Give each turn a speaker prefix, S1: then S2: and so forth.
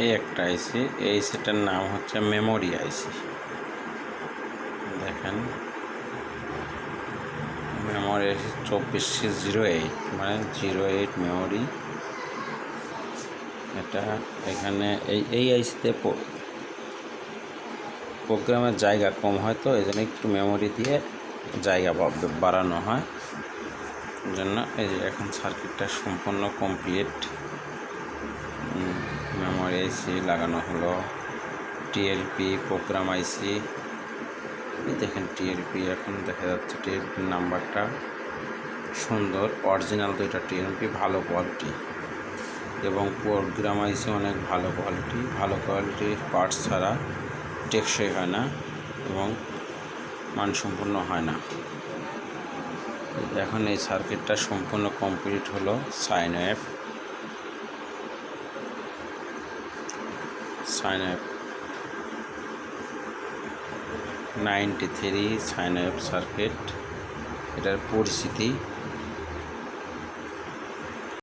S1: এই একটা আইসি, এই সেটার নাম হচ্ছে মেমোরি আইসি। দেখেন মেমোরি আইসি 2408, মানে 08 মেমোরি। এটা এখানে এই আইসিতে প্রোগ্রামের জায়গা কম হয়, তো এই জন্য একটু মেমোরি দিয়ে জায়গা বাড়ানো হয়। জন্য এই যে এখন সার্কিটটা সম্পূর্ণ কমপ্লিট। মেমোরি আইসি লাগানো হলো, টিএলপি প্রোগ্রাম আইসি। দেখেন টিএলপি এখন দেখা যাচ্ছে, টিএলপির নাম্বারটা সুন্দর, অরিজিনাল দুইটা টিএলপি, ভালো কোয়ালিটি, এবং প্রোগ্রাম আইসি অনেক ভালো কোয়ালিটি। ভালো কোয়ালিটির পার্টস ছাড়া টেকসই হয় না এবং মানসম্পন্ন হয় না। এখন এই সার্কিটটা সম্পূর্ণ কমপ্লিট হলো। Sine wave 93 sine wave circuit, এটার পরিচিতি।